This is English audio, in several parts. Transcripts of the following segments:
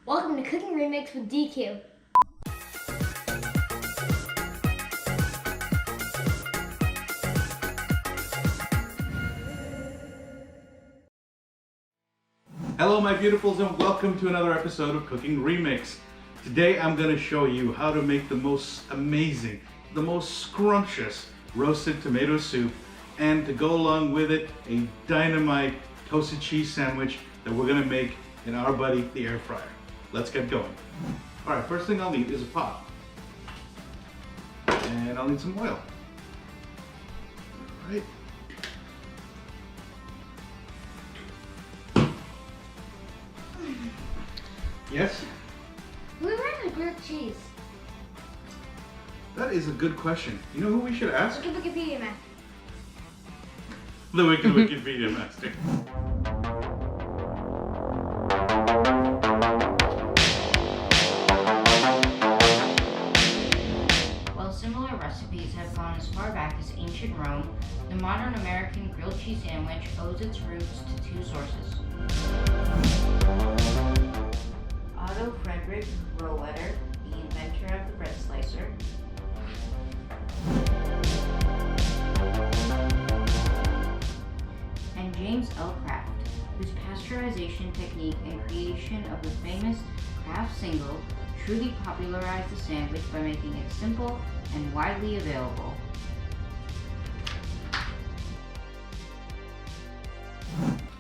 Welcome to Cooking Remix with DQ. Hello my beautifuls and welcome to another episode of Cooking Remix. Today I'm going to show you how to make the most amazing, the most scrumptious roasted tomato soup, and to go along with it, a dynamite toasted cheese sandwich that we're going to make in our buddy the air fryer. Let's get going. Alright, first thing I'll need is a pot. And I'll need some oil. Alright. Yes? We ran a grilled cheese. That is a good question. You know who we should ask? Look at Wikipedia, man. The wicked Wikipedia master. While similar recipes have gone as far back as ancient Rome, the modern American grilled cheese sandwich owes its roots to two sources. Otto Frederick Rohleder, the inventor of the bread slicer, and James L. Kraft, whose pasteurization technique and creation of the famous Kraft single truly popularized the sandwich by making it simple and widely available.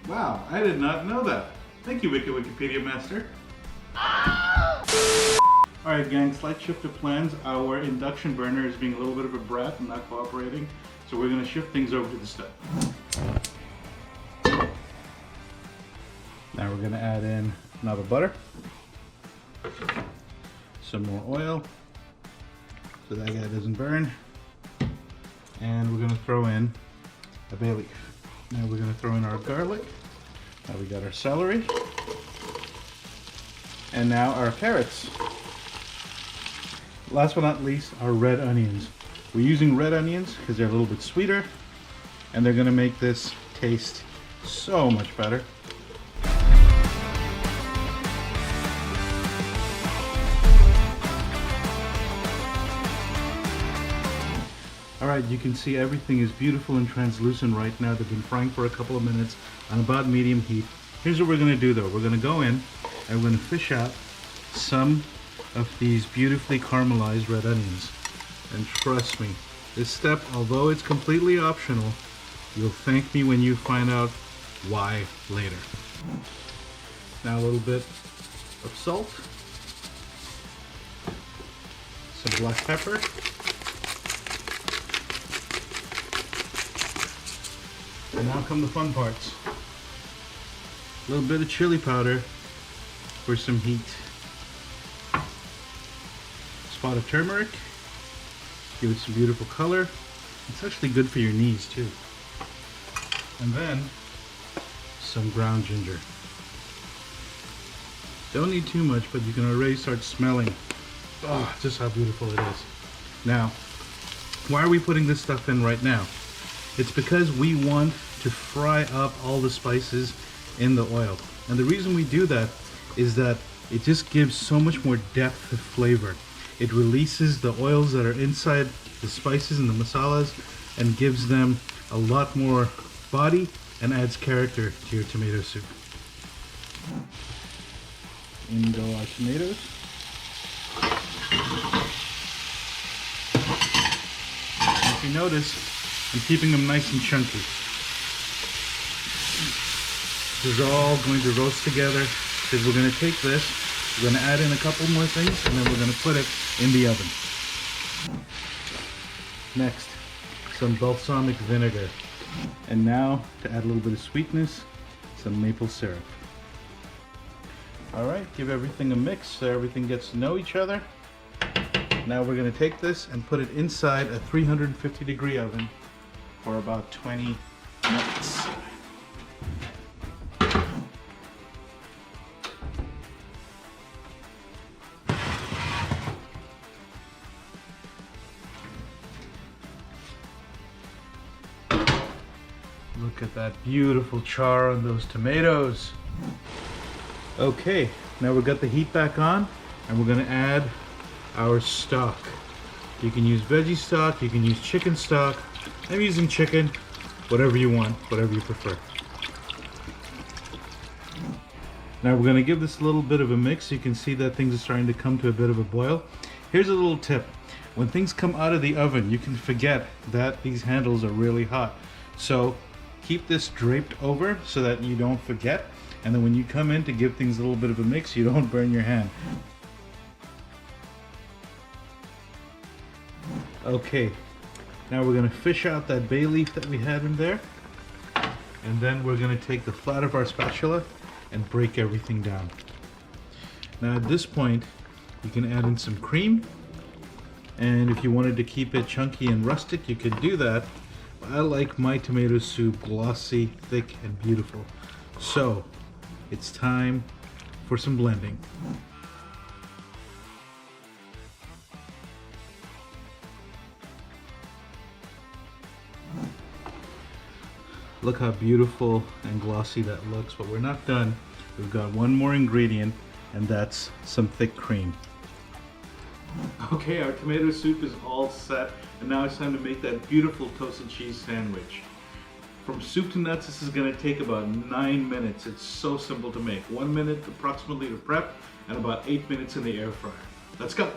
Wow, I did not know that. Thank you, wicked Wikipedia master. Alright gang, slight shift of plans. Our induction burner is being a little bit of a brat and not cooperating, so we're going to shift things over to the stove. Now we're going to add in a knob of butter, some more oil so that guy doesn't burn, and we're going to throw in a bay leaf. Now we're going to throw in our garlic. Now we got our celery, and now our carrots. Last but not least, our red onions. We're using red onions because they're a little bit sweeter and they're going to make this taste so much better. Alright, you can see everything is beautiful and translucent right now. They've been frying for a couple of minutes on about medium heat. Here's what we're going to do though. We're going to go in and we're going to fish out some of these beautifully caramelized red onions. And trust me, this step, although it's completely optional, you'll thank me when you find out why later. Now a little bit of salt, some black pepper, and now come the fun parts. A little bit of chili powder for some heat. Spot of turmeric, give it some beautiful color. It's actually good for your knees too. And then some ground ginger. Don't need too much, but you can already start smelling just how beautiful it is. Now, why are we putting this stuff in right now? It's because we want to fry up all the spices in the oil. And the reason we do that is that it just gives so much more depth of flavor. It releases the oils that are inside the spices and the masalas and gives them a lot more body and adds character to your tomato soup. In go our tomatoes. If you notice, I'm keeping them nice and chunky. This is all going to roast together because we're going to take this, we're going to add in a couple more things, and then we're going to put it in the oven. Next, some balsamic vinegar. And now, to add a little bit of sweetness, some maple syrup. Alright, give everything a mix so everything gets to know each other. Now we're going to take this and put it inside a 350-degree oven for about 20 minutes. Look at that beautiful char on those tomatoes. Okay, Now we've got the heat back on, and we're gonna add our stock. You can use veggie stock, you can use chicken stock. I'm using chicken, whatever you want, whatever you prefer. Now we're gonna give this a little bit of a mix. You can see that things are starting to come to a bit of a boil. Here's a little tip. When things come out of the oven, you can forget that these handles are really hot. So keep this draped over so that you don't forget. And then when you come in to give things a little bit of a mix, you don't burn your hand. Okay, now we're gonna fish out that bay leaf that we had in there. And then we're gonna take the flat of our spatula and break everything down. Now at this point, you can add in some cream. And if you wanted to keep it chunky and rustic, you could do that. I like my tomato soup glossy, thick, and beautiful. So it's time for some blending. Look how beautiful and glossy that looks, but we're not done. We've got one more ingredient, and that's some thick cream. Okay, our tomato soup is all set, and now it's time to make that beautiful toasted cheese sandwich. From soup to nuts, this is going to take about 9 minutes. It's so simple to make. 1 minute approximately to prep, and about 8 minutes in the air fryer. Let's go!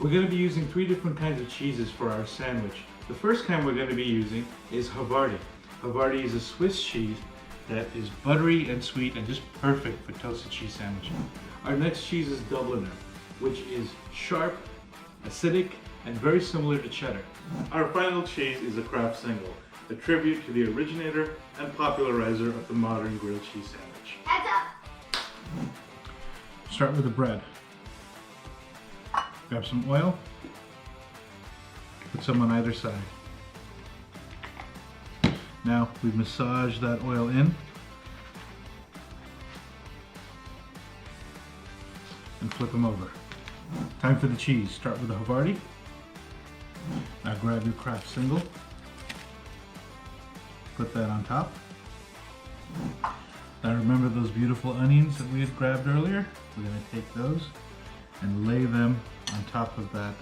We're going to be using 3 different kinds of cheeses for our sandwich. The first kind we're going to be using is Havarti. Havarti is a Swiss cheese that is buttery and sweet and just perfect for toasted cheese sandwiches. Our next cheese is Dubliner, which is sharp, acidic, and very similar to cheddar. Our final cheese is a Kraft Single, a tribute to the originator and popularizer of the modern grilled cheese sandwich. Heads up! Start with the bread. Grab some oil, put some on either side. Now we massage that oil in and flip them over. Time for the cheese. Start with the Havarti. Now grab your Kraft Single. Put that on top. Now remember those beautiful onions that we had grabbed earlier? We're going to take those and lay them on top of that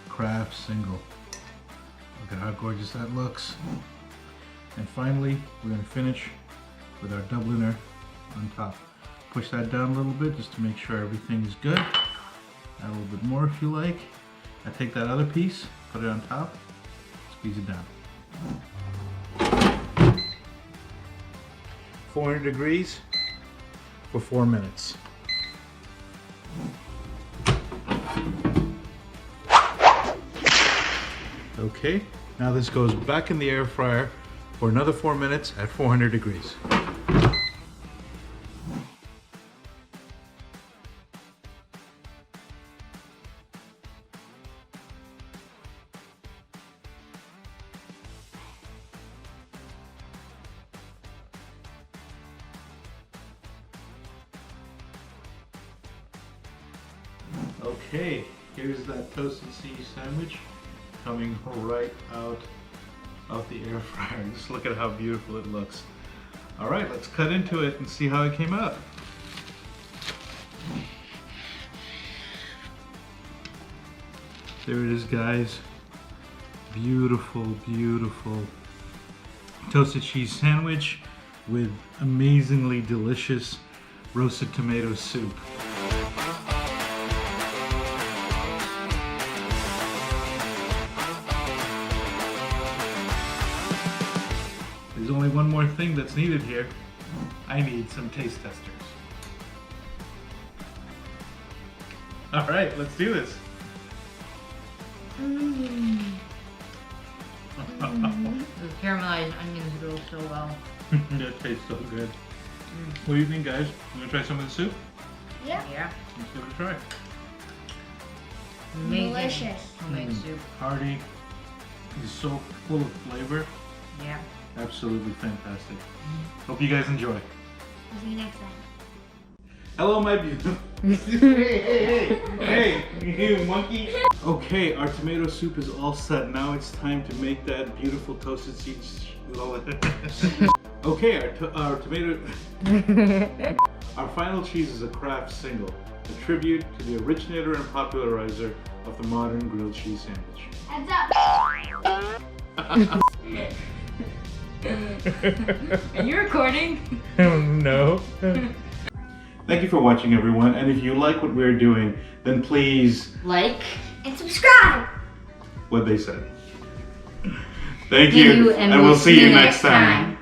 Kraft Single. Look at how gorgeous that looks. And finally, we're going to finish with our Dubliner on top. Push that down a little bit just to make sure everything is good. Add a little bit more if you like. Now take that other piece, put it on top, squeeze it down. 400 degrees for 4 minutes. Okay, now this goes back in the air fryer for another 4 minutes at 400 degrees. Okay, here's that toasted cheese sandwich coming right out of the air fryer. Just look at how beautiful it looks. All right, let's cut into it and see how it came out. There it is, guys. Beautiful, beautiful toasted cheese sandwich with amazingly delicious roasted tomato soup. There's only one more thing that's needed here. I need some taste testers. All right, let's do this. The caramelized onions go so well. That tastes so good. What do you think, guys? You want to try some of the soup? Yeah. Yeah. Let's give it a try. Amazing. Delicious. Homemade soup. Hearty. It's so full of flavor. Yeah. Absolutely fantastic. Hope you guys enjoy. See you next time. Hello, my beautiful. Hey, you monkey. Okay, our tomato soup is all set. Now it's time to make that beautiful toasted cheese. Okay, our tomato. Our final cheese is a Kraft single, a tribute to the originator and popularizer of the modern grilled cheese sandwich. Heads up. Are you recording? No. Thank you for watching, everyone, and if you like what we're doing, then please Like And subscribe. what they said. Thank you, and we'll see you next time.